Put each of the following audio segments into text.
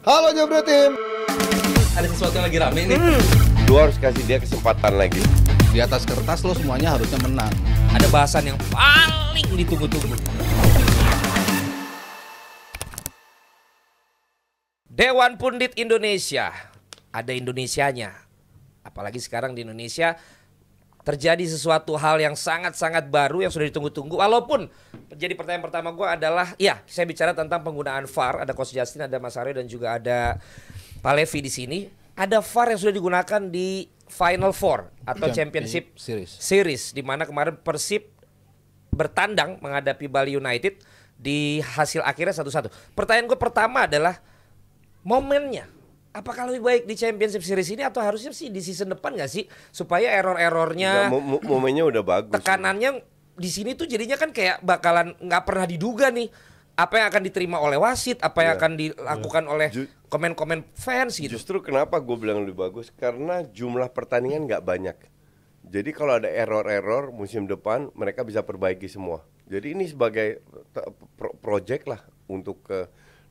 Halo Jabro Tim. Ada sesuatu yang lagi rame nih. Lu harus kasih dia kesempatan lagi. Di atas kertas lo semuanya harusnya menang. Ada bahasan yang paling ditunggu-tunggu. Dewan Pundit Indonesia. Ada Indonesianya. Apalagi sekarang di Indonesia terjadi sesuatu hal yang sangat-sangat baru yang sudah ditunggu-tunggu. Walaupun jadi pertanyaan pertama gue adalah, ya saya bicara tentang penggunaan VAR. Ada Coach Justin, ada Mas Aryo dan juga ada Pak Levi di sini. Ada VAR yang sudah digunakan di Final Four atau Championship Series, di mana kemarin Persib bertandang menghadapi Bali United di hasil akhirnya 1-1. Pertanyaan gue pertama adalah momennya. Apakah lebih baik di Championship Series ini atau harusnya sih di season depan nggak sih, supaya error-errornya, momennya udah bagus. tekanannya di sini tuh jadinya kan kayak bakalan nggak pernah diduga nih apa yang akan diterima oleh wasit, apa yang akan dilakukan oleh komen-komen fans gitu. Justru kenapa gue bilang lebih bagus, karena jumlah pertandingan nggak banyak. Jadi kalau ada error-error musim depan mereka bisa perbaiki semua. Jadi ini sebagai project lah untuk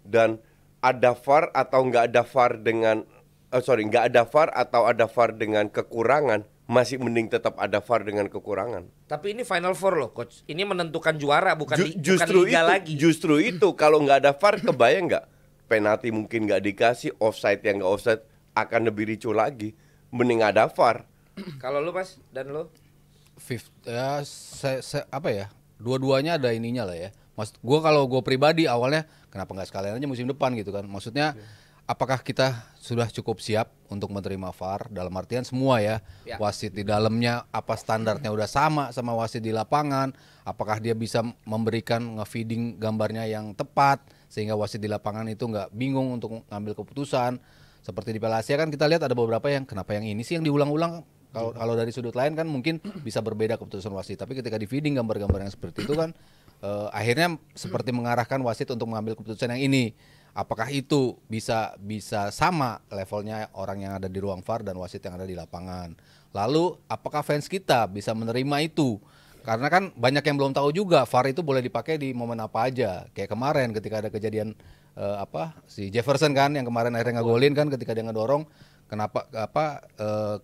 dan ada VAR atau nggak ada VAR dengan nggak ada VAR atau ada VAR dengan kekurangan, masih mending tetap ada VAR dengan kekurangan. Tapi ini Final Four loh coach, ini menentukan juara bukan justru bukan liga itu, lagi. Justru itu kalau nggak ada VAR, kebayang nggak penalti mungkin nggak dikasih, offside yang nggak offside akan lebih ricu lagi. Mending ada VAR. Kalau lu Mas dan lu? Apa ya? Dua-duanya ada ininya lah ya. Kalau gue pribadi awalnya kenapa nggak sekalian aja musim depan gitu kan? Maksudnya apakah kita sudah cukup siap untuk menerima VAR dalam artian semua ya. Wasit di dalamnya apa standarnya udah sama wasit di lapangan? Apakah dia bisa memberikan nge-feeding gambarnya yang tepat sehingga wasit di lapangan itu nggak bingung untuk ngambil keputusan? Seperti di Piala Asia kan kita lihat ada beberapa yang kenapa yang ini sih yang diulang-ulang. Kalau dari sudut lain kan mungkin bisa berbeda keputusan wasit, tapi ketika di feeding gambar-gambar yang seperti itu kan akhirnya seperti mengarahkan wasit untuk mengambil keputusan yang ini. Apakah itu bisa sama levelnya orang yang ada di ruang VAR dan wasit yang ada di lapangan? Lalu apakah fans kita bisa menerima itu? Karena kan banyak yang belum tahu juga VAR itu boleh dipakai di momen apa aja. Kayak kemarin ketika ada kejadian si Jefferson kan yang kemarin akhirnya ngegolin kan ketika dia ngedorong. Kenapa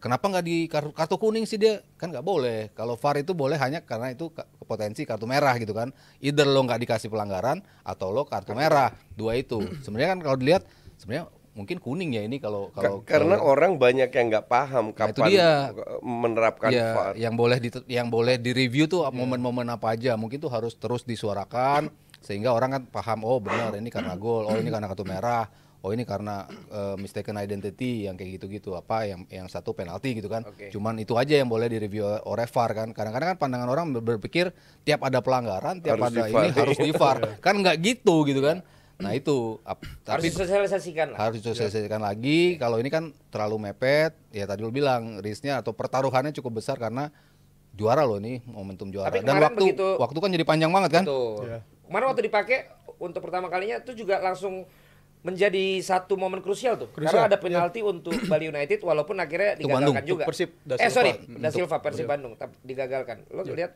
nggak di kartu kuning sih dia? Kan nggak boleh. Kalau VAR itu boleh hanya karena itu potensi kartu merah gitu kan. Either lo nggak dikasih pelanggaran atau lo kartu merah. Dua itu. Sebenarnya kan kalau dilihat sebenarnya mungkin kuning ya ini kalau karena orang banyak yang nggak paham kapan menerapkan VAR. Yang boleh direview tuh momen-momen apa aja. Mungkin tuh harus terus disuarakan sehingga orang kan paham, oh benar ini karena gol, oh ini karena kartu merah. Oh ini karena mistaken identity yang kayak gitu-gitu, apa yang satu penalti gitu kan. Cuman itu aja yang boleh direview oleh VAR kan. Kadang-kadang kan pandangan orang berpikir tiap ada pelanggaran, tiap ada ini harus di VAR. Kan nggak gitu kan. Nah itu Harus disosialisasikan lah. Harus disosialisasikan lagi. Kalau ini kan terlalu mepet, ya tadi lu bilang risknya atau pertaruhannya cukup besar karena juara loh nih, momentum juara. Dan waktu kan jadi panjang banget kan. Kemarin waktu dipakai untuk pertama kalinya itu juga langsung menjadi satu momen krusial tuh. Karena ada penalti untuk Bali United walaupun akhirnya digagalkan juga. Da Silva Persib Bandung digagalkan. Lo lihat?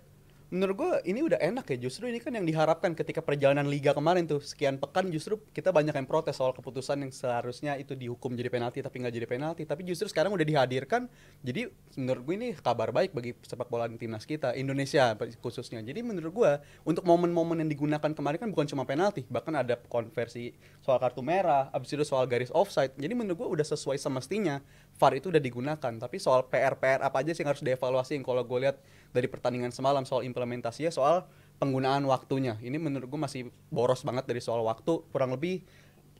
Menurut gue ini udah enak ya, justru ini kan yang diharapkan ketika perjalanan liga kemarin tuh sekian pekan justru kita banyak yang protes soal keputusan yang seharusnya itu dihukum jadi penalti tapi nggak jadi penalti, tapi justru sekarang udah dihadirkan. Jadi menurut gue ini kabar baik bagi sepak bola timnas kita Indonesia khususnya. Jadi menurut gue untuk momen-momen yang digunakan kemarin kan bukan cuma penalti, bahkan ada konversi soal kartu merah, abis itu soal garis offside. Jadi menurut gue udah sesuai semestinya VAR itu udah digunakan. Tapi soal PR apa aja sih yang harus dievaluasi, yang kalau gue lihat dari pertandingan semalam soal implementasinya, soal penggunaan waktunya. Ini menurut gue masih boros banget dari soal waktu, kurang lebih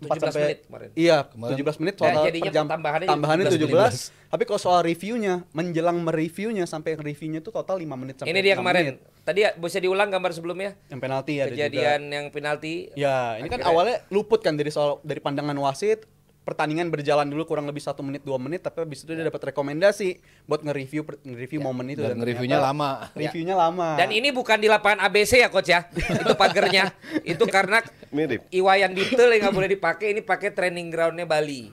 17 menit kemarin. Iya, 17 menit soal tambahannya 17. Tapi kalau soal reviewnya, menjelang mereviewnya sampai reviewnya itu total 5 menit sampai 6 menit. Ini dia kemarin. Tadi bisa diulang gambar sebelumnya? Yang penalti ada juga. Kejadian yang penalti. Ya, ini kan awalnya luput kan dari pandangan wasit. Pertandingan berjalan dulu kurang lebih 1 menit 2 menit, tapi habis itu dia dapat rekomendasi buat nge-review momen itu, dan nge-reviewnya lama. Reviewnya lama. Dan ini bukan di lapangan ABC ya coach ya. Itu pagernya. Itu karena mirip. Iwayan detail yang nggak boleh dipakai, ini pakai training groundnya Bali.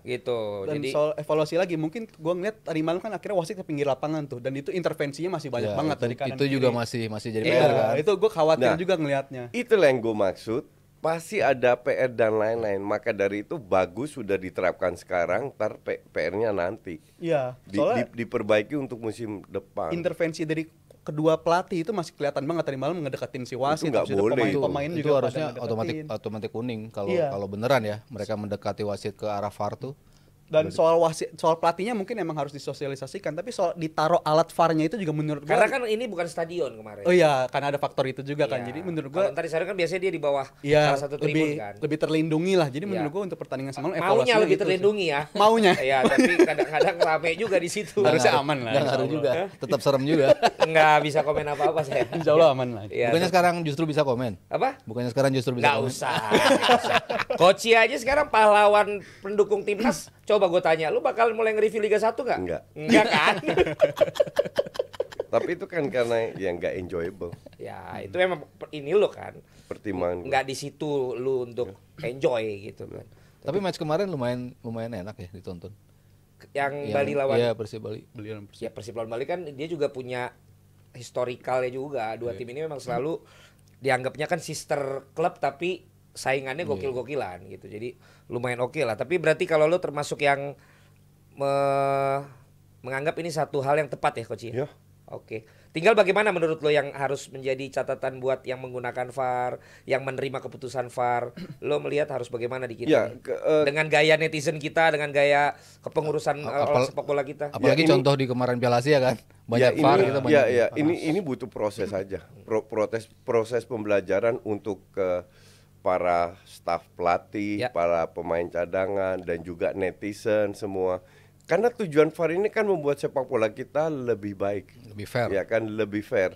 Gitu. Dan jadi soal evaluasi lagi, mungkin gue ngeliat tadi malam kan akhirnya wasit ke pinggir lapangan tuh, dan itu intervensinya masih banyak banget dari kanan itu juga masih jadi PR kan. Itu gue khawatir juga ngelihatnya. Itulah yang gue maksud. pasti ada PR dan lain-lain. Maka dari itu bagus sudah diterapkan sekarang, ntar PR-nya nanti Iya, soalnya diperbaiki untuk musim depan. intervensi dari kedua pelatih itu masih kelihatan banget tadi malam ngedekatin si wasit. Itu nggak habis itu boleh. pemain-pemain itu juga harusnya pada ngedeketin. otomatis kuning kalau Iya. kalau beneran ya mereka mendekati wasit ke arah VAR tuh. Dan soal wasit, soal pelatihnya mungkin emang harus disosialisasikan, tapi soal ditaruh alat VAR-nya itu juga menurut gua. Karena kan ini bukan stadion kemarin. Oh iya, karena ada faktor itu juga kan. Iya. Jadi menurut Kalau gua ntar di sana kan biasanya dia di bawah iya salah satu tribun lebih kan. lebih terlindungi lah. Jadi Iya. menurut gua untuk pertandingan semalam Maunya evaluasinya lebih gitu terlindungi sih. ya. Maunya. Iya, tapi kadang-kadang rame juga di situ. Harusnya aman lah. Nggak insya ngaruh Allah. juga, tetap serem juga. Nggak bisa komen apa-apa saya. Insya Allah aman lah. Iya. Bukannya sekarang justru bisa komen? Apa? Bukannya sekarang justru bisa Nggak komen? usah. Koci aja sekarang pahlawan pendukung timnas. Coba gue tanya, lu bakal mulai nge-review Liga 1 nggak? Enggak. Enggak kan? Tapi itu kan karena yang nggak enjoyable Ya, itu emang ini lo kan. pertimbangan. Nggak di situ lu untuk enjoy gitu kan. Tapi match kemarin lumayan enak ya ditonton. Yang Bali lawan Iya, Persib Bali. Beliau Persib. ya Persib lawan Bali kan dia juga punya historikalnya juga. Dua tim ini memang selalu dianggapnya kan sister club tapi saingannya gokil-gokilan gitu. Jadi lumayan oke lah. Tapi berarti kalau lu termasuk yang menganggap ini satu hal yang tepat ya Coach? Ya. Oke. Tinggal bagaimana menurut lo yang harus menjadi catatan buat yang menggunakan VAR, yang menerima keputusan VAR. Lo melihat harus bagaimana di kita Ya, nih? Dengan gaya netizen kita, dengan gaya kepengurusan sepak bola kita. Apalagi ini- contoh di kemarin Piala Asia kan. Banyak ya, VAR ini, kita banyak. ya, ini butuh proses aja. Proses pembelajaran untuk para staf pelatih, Ya. para pemain cadangan dan juga netizen semua. Karena tujuan VAR ini kan membuat sepak bola kita lebih baik. Lebih fair. Ya kan lebih fair.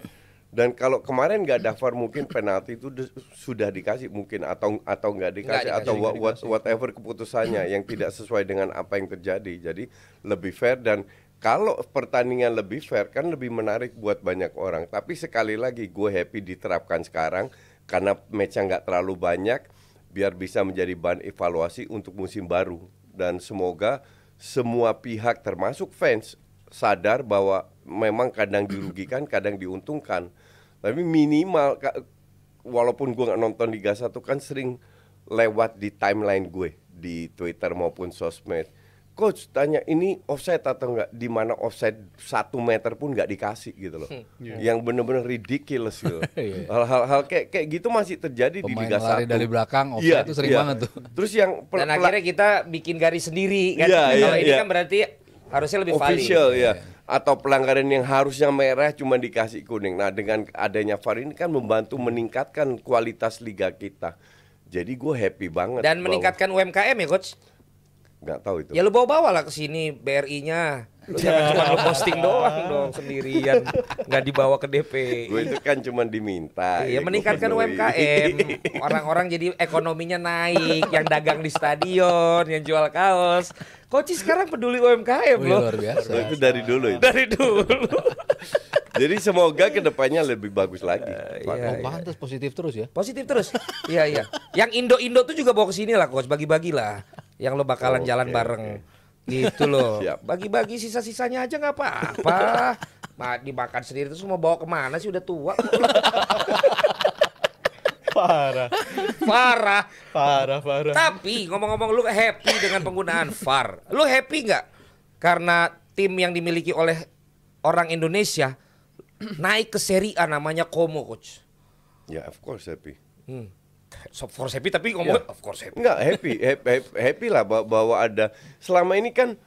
Dan kalau kemarin nggak ada VAR mungkin penalti itu sudah dikasih mungkin atau nggak dikasih Nggak atau dikasih. whatever keputusannya yang tidak sesuai dengan apa yang terjadi. Jadi lebih fair dan kalau pertandingan lebih fair kan lebih menarik buat banyak orang. Tapi sekali lagi gue happy diterapkan sekarang karena match-nya nggak terlalu banyak biar bisa menjadi bahan evaluasi untuk musim baru dan semoga semua pihak termasuk fans sadar bahwa memang kadang dirugikan, kadang diuntungkan. Tapi minimal walaupun gue nggak nonton Liga 1 kan sering lewat di timeline gue di Twitter maupun sosmed. Coach tanya ini offside atau enggak, di mana offside 1 meter pun nggak dikasih gitu loh. Yang bener-bener ridiculous gitu. Hal-hal kayak gitu masih terjadi di Pemain Liga 1. lari dari belakang, offside itu sering banget tuh. Terus yang Dan akhirnya kita bikin garis sendiri kan. Iya, Kalau iya, ini iya. kan berarti harusnya lebih valid. official ya. Atau pelanggaran yang harusnya merah cuma dikasih kuning. Nah, dengan adanya VAR ini kan membantu meningkatkan kualitas liga kita. Jadi gue happy banget. Dan meningkatkan UMKM ya Coach? Nggak tahu itu. Ya lu bawa-bawa lah ke sini BRI-nya. Lu jangan cuma lu posting doang dong sendirian, nggak dibawa ke DP. Gue itu kan cuma diminta. Iya, ya, meningkatkan gua penuhi. UMKM. Orang-orang jadi ekonominya naik, yang dagang di stadion, yang jual kaos. Coach sekarang peduli UMKM Wih, loh. luar biasa. Oh, itu dari dulu itu. Dari dulu. Jadi semoga kedepannya lebih bagus lagi. Oh, pantas positif terus ya. Positif terus. Iya, iya. Yang Indo-Indo tuh juga bawa ke sini lah Coach, bagi-bagi lah. Yang lo bakalan Oke, jalan bareng. Gitu loh. Siap. Bagi-bagi sisa-sisanya aja nggak apa-apa. Dimakan sendiri terus mau bawa kemana sih, udah tua. Parah. Parah. Parah. Tapi ngomong-ngomong, lu happy dengan penggunaan VAR? Lu happy nggak karena tim yang dimiliki oleh orang Indonesia naik ke Serie A namanya Como, Coach? Ya, of course happy. So, of course happy, tapi ngomong of course happy. Enggak, happy lah bahwa ada. Selama ini kan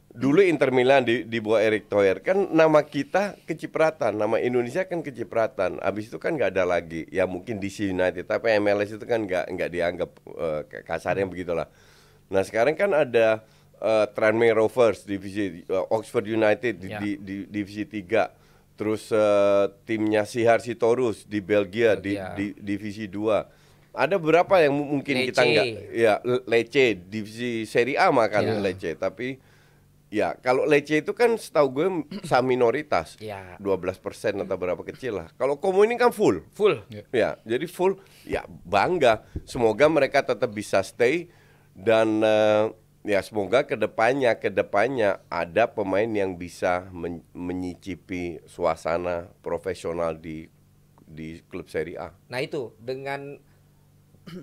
dulu Inter Milan di bawah Erick Thohir kan nama kita kecipratan, nama Indonesia kan kecipratan. Abis itu kan nggak ada lagi. Ya mungkin DC United, tapi MLS itu kan nggak dianggap kasarnya begitulah. Nah sekarang kan ada Tranmere Rovers divisi Oxford United di divisi 3. Terus timnya Sihar Sitorus di Belgia di divisi 2. Ada beberapa yang mungkin kita Lecce. nggak, ya Lecce divisi Serie A makan Lecce, tapi ya kalau Lecce itu kan setahu gue minoritas, Ya. 12% atau berapa kecil lah. Kalau Como ini kan full, ya jadi full, ya bangga. Semoga mereka tetap bisa stay dan ya semoga kedepannya ada pemain yang bisa menyicipi suasana profesional di klub Serie A. Nah itu dengan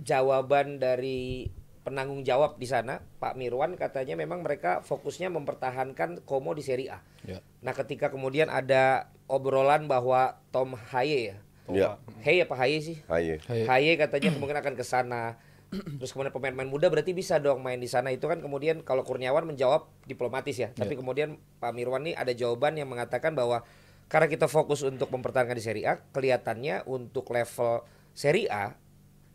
jawaban dari penanggung jawab di sana, Pak Mirwan, katanya memang mereka fokusnya mempertahankan Como di Serie A. Ya. Nah, ketika kemudian ada obrolan bahwa Tom Haye ya. Ya. Haye apa Haye sih? Haye. Haye katanya kemungkinan akan ke sana. Terus kemudian pemain-pemain muda berarti bisa dong main di sana. Itu kan kemudian kalau Kurniawan menjawab diplomatis ya. Tapi kemudian Pak Mirwan nih ada jawaban yang mengatakan bahwa karena kita fokus untuk mempertahankan di Serie A, kelihatannya untuk level Serie A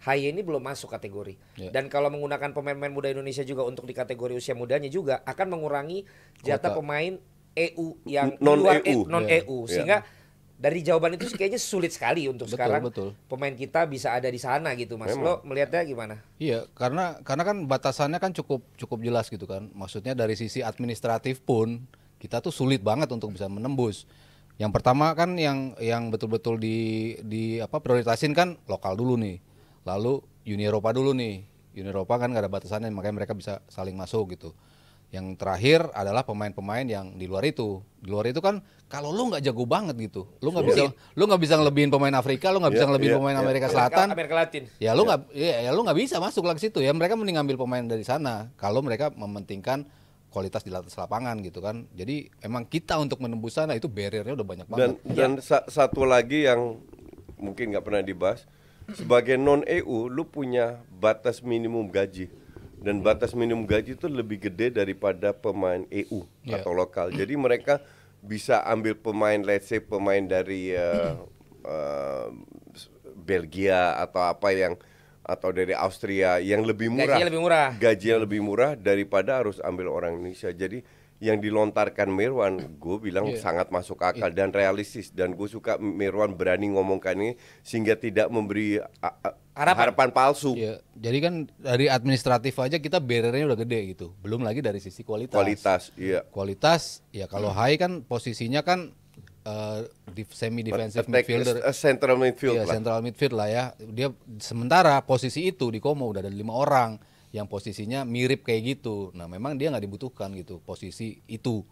Haye ini belum masuk kategori. Dan kalau menggunakan pemain-pemain muda Indonesia juga untuk di kategori usia mudanya juga akan mengurangi jatah pemain EU yang Non-EU. non-EU. Sehingga dari jawaban itu kayaknya sulit sekali untuk sekarang pemain kita bisa ada di sana gitu, Mas. Lo melihatnya gimana? Iya, karena kan batasannya kan cukup jelas gitu kan. Maksudnya dari sisi administratif pun kita tuh sulit banget untuk bisa menembus. Yang pertama kan yang betul-betul di prioritasin kan lokal dulu nih. Lalu Uni Eropa dulu nih. Uni Eropa kan nggak ada batasannya, makanya mereka bisa saling masuk gitu. Yang terakhir adalah pemain-pemain yang di luar itu. Di luar itu kan kalau lu nggak jago banget gitu, lu nggak bisa ngelebihin pemain Afrika, lu nggak bisa ngelebihin pemain Amerika Selatan, Amerika Latin. Ya lu nggak bisa masuk lagi situ ya. Mereka mending ngambil pemain dari sana. Kalau mereka mementingkan kualitas di atas lapangan gitu kan. Jadi emang kita untuk menembus sana itu barriernya udah banyak banget. Dan satu lagi yang mungkin nggak pernah dibahas. Sebagai non-EU, lu punya batas minimum gaji. Dan batas minimum gaji itu lebih gede daripada pemain EU atau lokal. Jadi mereka bisa ambil pemain, let's say pemain dari Belgia atau atau dari Austria yang lebih murah. Gajinya lebih murah daripada harus ambil orang Indonesia. Jadi yang dilontarkan Mirwan, gue bilang sangat masuk akal dan realistis. Dan gue suka Mirwan berani ngomongkan ini sehingga tidak memberi harapan palsu. Ya, jadi kan dari administratif aja kita barriernya udah gede gitu. Belum lagi dari sisi kualitas. Kualitas, ya kalau Hai kan posisinya kan di semi defensive midfielder, central midfield lah. Central midfield lah ya. Dia sementara posisi itu di Como udah ada 5 orang yang posisinya mirip kayak gitu. Nah memang dia nggak dibutuhkan gitu posisi itu.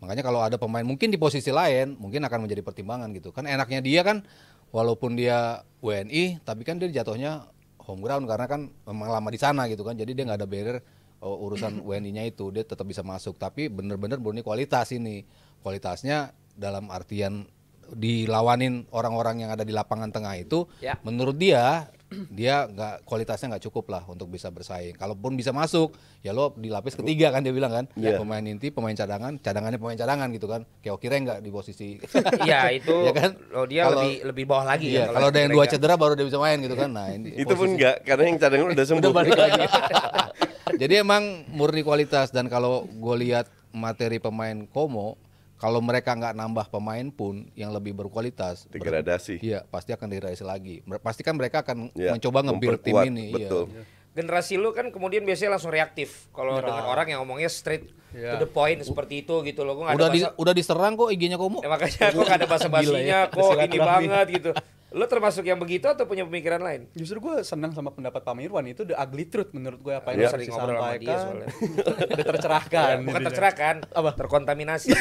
Makanya kalau ada pemain mungkin di posisi lain mungkin akan menjadi pertimbangan gitu. Kan enaknya dia kan walaupun dia WNI tapi kan dia jatuhnya home ground karena kan memang lama di sana gitu kan. Jadi dia nggak ada barrier urusan WNI-nya itu, dia tetap bisa masuk. Tapi bener-bener murni kualitas ini. Kualitasnya dalam artian dilawanin orang-orang yang ada di lapangan tengah itu, menurut dia kualitasnya nggak cukup lah untuk bisa bersaing. Kalaupun bisa masuk, ya lo di lapis ketiga kan dia bilang kan, pemain inti, pemain cadangannya pemain cadangan gitu kan. Kayak Okire nggak di posisi. Iya itu. Ya kan? Dia lebih bawah lagi. Iya, kalau ada yang 2 cedera baru dia bisa main gitu kan. Nah ini itu pun nggak, karena yang cadangan udah sembuh. Udah balik lagi. Jadi emang murni kualitas. Dan kalau gue lihat materi pemain Como, kalau mereka nggak nambah pemain pun yang lebih berkualitas, degradasi. Iya, pasti akan degradasi lagi. Pasti kan mereka akan mencoba nge-build tim ini. Betul. Iya. Generasi lu kan kemudian biasanya langsung reaktif kalau dengan orang yang ngomongnya straight to the point seperti itu gitu loh. Udah diserang kok IG-nya Como. Ya, makanya kok gak ada basa-basinya, kok ini banget gitu. Lo termasuk yang begitu atau punya pemikiran lain? Justru gue senang sama pendapat Pak Mirwan, itu the ugly truth menurut gue apa yang sering ngobrol sama dia soalnya. Udah tercerahkan. Bukan tercerahkan, terkontaminasi.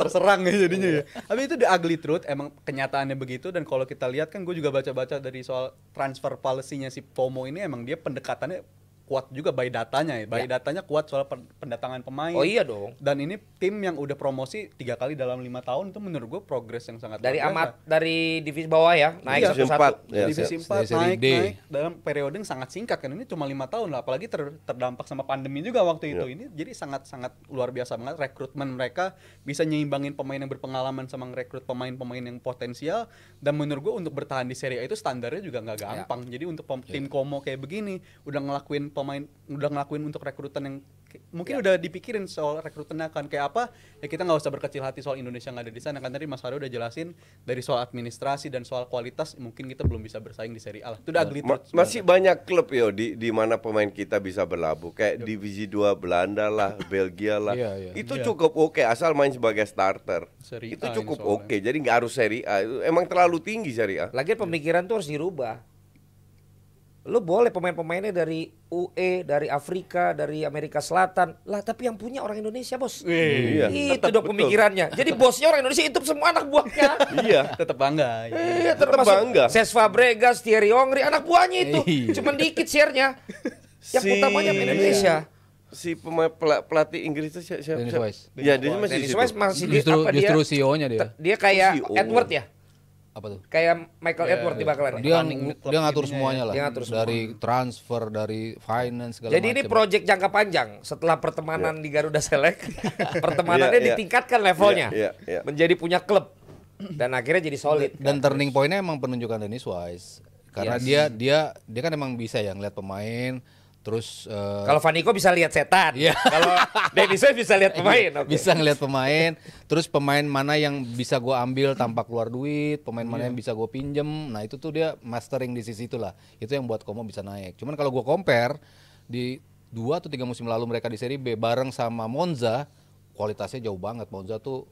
Terserang ya jadinya ya. Tapi itu the ugly truth, emang kenyataannya begitu. Dan kalau kita lihat kan gue juga baca-baca dari soal transfer policy-nya si Como ini, emang dia pendekatannya kuat juga by datanya ya. By datanya kuat soal pendatangan pemain. Oh iya dong. Dan ini tim yang udah promosi 3 kali dalam 5 tahun, itu menurut gue progres yang sangat dari luar biasa. dari divisi bawah ya, naik satu-satu. Divisi 4 naik dalam periode yang sangat singkat kan. Ini cuma 5 tahun lah, apalagi terdampak sama pandemi juga waktu itu. Ini jadi sangat-sangat luar biasa banget rekrutmen mereka, bisa nyimbangin pemain yang berpengalaman sama ngerekrut pemain-pemain yang potensial. Dan menurut gue untuk bertahan di Serie A itu standarnya juga nggak gampang. Jadi untuk tim Como kayak begini udah ngelakuin untuk rekrutan yang mungkin udah dipikirin soal rekrutannya akan kayak apa, ya kita nggak usah berkecil hati soal Indonesia nggak ada di sana kan. Tadi Mas Farid udah jelasin dari soal administrasi dan soal kualitas mungkin kita belum bisa bersaing di Serie A lah. Itu udah ugly truth. Masih banyak klub yo di mana pemain kita bisa berlabuh kayak divisi 2 Belanda lah, Belgia lah. Itu cukup oke asal main sebagai starter. Serie itu A cukup oke. Jadi nggak harus Serie A. Itu emang terlalu tinggi Serie A. Lagian pemikiran tuh harus dirubah. Lu boleh pemain-pemainnya dari UE, dari Afrika, dari Amerika Selatan. Lah tapi yang punya orang Indonesia, Bos. Iya. Itu dong pemikirannya. Jadi bosnya orang Indonesia, itu semua anak buahnya. Iya. Tetap bangga. Iya, Tetap termasuk bangga. Cesc Fabregas, Thierry Henry, anak buahnya itu. Iya. Cuman dikit share-nya. Yang Si- utamanya Indonesia. Si pemain pelatih Inggris itu siapa? Dennis Wise. Iya, dia masih Dennis di situ. Wise masih Justru CEO-nya dia. dia kayak CEO. Edward ya. Apa tuh? Kayak Michael Edward di bakalan. Dia ngatur semuanya lah. Dia ngatur semua. Dari transfer, dari finance segala Jadi ini macam. proyek jangka panjang. Setelah pertemanan di Garuda Select, pertemanannya Iya, iya. ditingkatkan levelnya. Iya, iya, iya. Menjadi punya klub. Dan akhirnya jadi solid. Dan turning point-nya emang penunjukan Dennis Wise. Karena dia kan emang bisa ya ngeliat pemain, terus Kalau Vaniko bisa lihat setan. Iya. Kalau Dennis Wise bisa lihat pemain. Oke. bisa ngeliat pemain, terus pemain mana yang bisa gue ambil tanpa keluar duit, pemain mana yang bisa gue pinjem. Nah itu tuh dia mastering di sisi itulah. Itu yang buat Como bisa naik. Cuman kalau gue compare di 2 atau 3 musim lalu mereka di Serie B bareng sama Monza, kualitasnya jauh banget. Monza tuh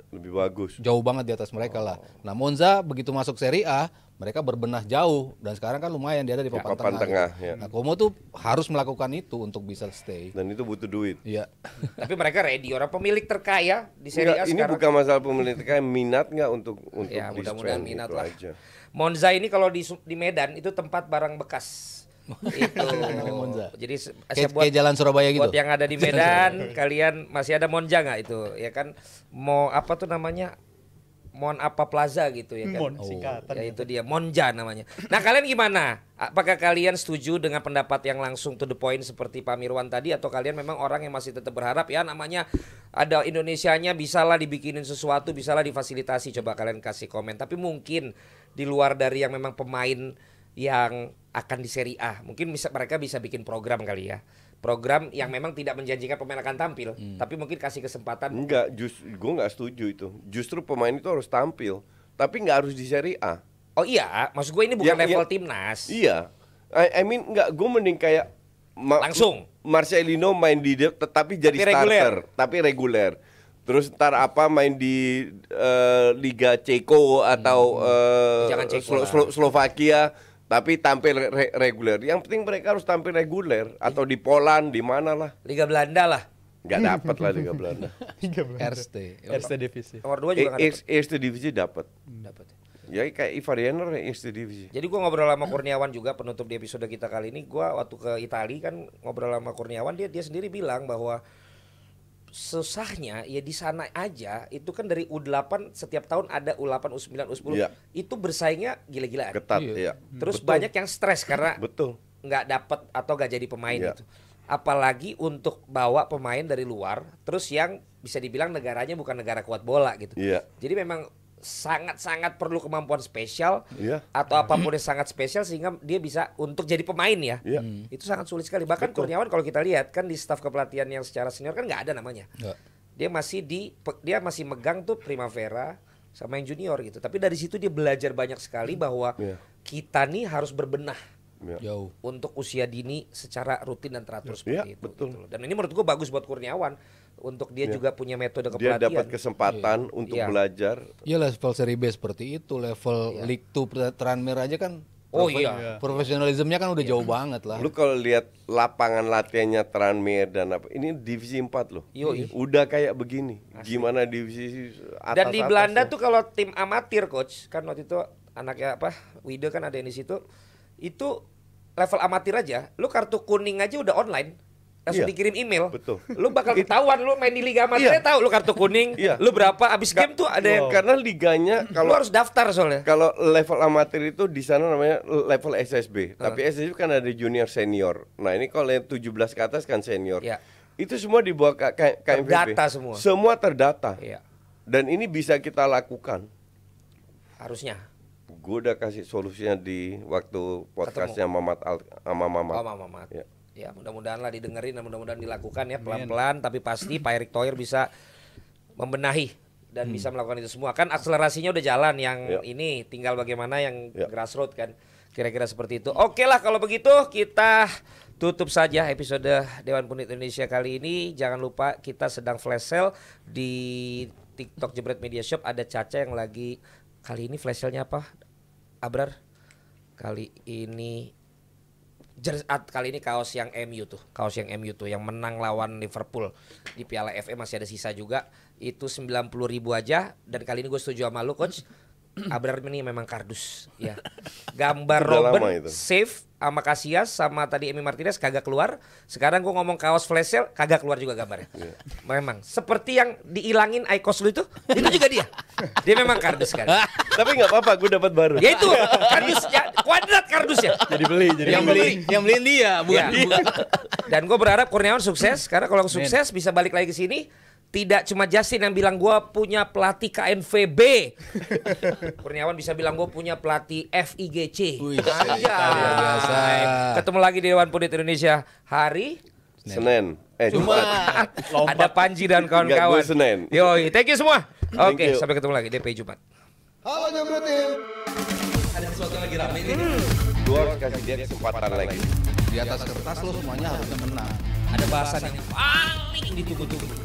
Lebih bagus. jauh banget di atas mereka lah. Nah Monza begitu masuk Serie A mereka berbenah jauh dan sekarang kan lumayan dia ada di papan papan tengah, gitu. ya. Nah Como tuh harus melakukan itu untuk bisa stay. Dan itu butuh duit. Iya. Tapi mereka ready. Orang pemilik terkaya di Serie A Enggak, ini sekarang. bukan masalah pemilik kayak minat nggak untuk Ya di mudah-mudahan strand, minat itu lah. aja. Monza ini kalau di Medan itu tempat barang bekas. Itu. Monza. Jadi Kayak jalan Surabaya gitu. Buat yang ada di Medan, kalian masih ada Monza nggak itu? Ya kan, mau apa tuh namanya? Mon apa Plaza gitu ya kan? Mon, singkatan. Ya itu dia Monza namanya. Nah kalian gimana? Apakah kalian setuju dengan pendapat yang langsung to the point seperti Pak Mirwan tadi, atau kalian memang orang yang masih tetap berharap ya namanya ada Indonesianya, bisalah dibikinin sesuatu, bisalah difasilitasi? Coba kalian kasih komen. Tapi mungkin di luar dari yang memang pemain yang akan di Serie A, mungkin mereka bisa bikin program kali ya. Program yang memang tidak menjanjikan pemain akan tampil, tapi mungkin kasih kesempatan. Enggak, gue nggak setuju itu. Justru pemain itu harus tampil, tapi nggak harus di Serie A. Oh iya, maksud gue ini bukan level timnas. Iya, I mean nggak, gue mending kayak Langsung. Marcelino main di dia, tetapi jadi Tapi reguler. starter, tapi reguler. Terus ntar apa main di Liga Ceko atau Jangan Ceko lah. Slovakia, tapi tampil reguler. Yang penting mereka harus tampil reguler atau di Poland, di mana lah. Liga Belanda lah. Nggak dapat lah Liga Belanda. RST. RST divisi. Nomor 2 juga nggak dapat. Eerste Divisi dapat. Dapat. Ya kayak Ivar Jenner Eerste Divisi. Jadi gua ngobrol sama Kurniawan juga penutup di episode kita kali ini. Gua waktu ke Italia kan ngobrol sama Kurniawan, dia sendiri bilang bahwa susahnya ya di sana aja itu kan dari U8 setiap tahun ada U8, U9, U10. Iya. Itu bersaingnya gila-gilaan. Ketat Iya. ya. Terus Betul. banyak yang stres karena Betul. nggak dapat atau nggak jadi pemain Iya. itu. Apalagi untuk bawa pemain dari luar, terus yang bisa dibilang negaranya bukan negara kuat bola gitu. Iya. Jadi memang sangat-sangat perlu kemampuan spesial Iya. atau apapun yang sangat spesial sehingga dia bisa untuk jadi pemain ya. Iya. Itu sangat sulit sekali. Bahkan Kurniawan kalau kita lihat kan di staf kepelatihan yang secara senior kan nggak ada namanya. Nggak. Dia masih megang tuh Primavera sama yang junior gitu. Tapi dari situ dia belajar banyak sekali bahwa Iya. kita nih harus berbenah Ya. Jauh. untuk usia dini secara rutin dan teratur Iya, seperti itu. betul. gitu loh. Dan ini menurut gua bagus buat Kurniawan untuk dia juga punya metode Dia kepelatihan. dapat kesempatan untuk Iya. belajar. Ya level Serie B seperti itu, level League 2 Tranmere aja kan. Oh iya. Profesionalismenya kan udah jauh banget lah. Lu kalau lihat lapangan latihannya Tranmere dan apa, ini divisi 4 loh. Yoi. Udah kayak begini. Gimana divisi atas Dan di Belanda tuh kalau tim amatir coach kan waktu itu anaknya apa Wide kan ada yang di situ, itu level amatir aja, lu kartu kuning aja udah online, langsung Iya. dikirim email. Betul. Lu bakal ketahuan lu main di liga amatir, Iya. tahu lu kartu kuning, Iya. lu berapa abis game tuh ada yang karena liganya lu kalau harus daftar soalnya. kalau level amatir itu di sana namanya level SSB. Tapi SSB kan ada junior senior. Nah, ini kalau yang 17 ke atas kan senior. Iya. Itu semua di bawah KMVB. Terdata semua. Semua terdata. Iya, Dan ini bisa kita lakukan. harusnya. Gue udah kasih solusinya di waktu podcastnya sama Mamat. Oh, Mamat. Ya. Ya, mudah-mudahan lah didengerin dan mudah-mudahan dilakukan ya pelan-pelan, tapi pasti Pak Erick Thohir bisa membenahi dan bisa melakukan itu semua. Kan akselerasinya udah jalan, yang Ya. ini tinggal bagaimana yang Ya. grassroots kan. Kira-kira seperti itu. Oke lah kalau begitu kita tutup saja episode Dewan Pundit Indonesia kali ini. Jangan lupa kita sedang flash sale di TikTok Jebret Media Shop, ada Caca yang lagi kali ini flash sale-nya apa? Abrar. Kali ini Kali ini kaos yang MU tuh, yang menang lawan Liverpool di Piala FA, masih ada sisa juga. Itu 90.000 aja, dan kali ini gue setuju sama lu coach. Abrar ini memang kardus ya. Gambar Udah lama Robben itu. save sama Casillas sama tadi Emi Martinez kagak keluar. Sekarang gue ngomong kaos flash sale kagak keluar juga gambarnya. Memang seperti yang dihilangin Icos lu itu juga dia. Dia memang kardus kan. Tapi nggak apa-apa, gue dapat baru. Ya itu kardusnya, kuadrat kardusnya. Jadi beli, jadi Yang beliin dia, bukan Ya. gua. Dan gue berharap Kurniawan sukses, karena kalau sukses bisa balik lagi ke sini. Tidak cuma Justin yang bilang gue punya pelatih KNVB. Kurniawan bisa bilang gue punya pelatih FIGC. Wih, Anjay. luar biasa. Ketemu lagi di Dewan Pundit Indonesia hari Senin. Jumat. ada Panji dan Enggak, kawan-kawan. gue Senin. Yoi, thank you semua. Thank Oke, you. sampai ketemu lagi DP Jumat. Halo Jomblo Tim. Ada sesuatu yang lagi rame nih. Gue harus kasih dia kesempatan lagi. Di atas kertas lo semuanya harusnya menang. Ada bahasan yang paling ditunggu-tunggu.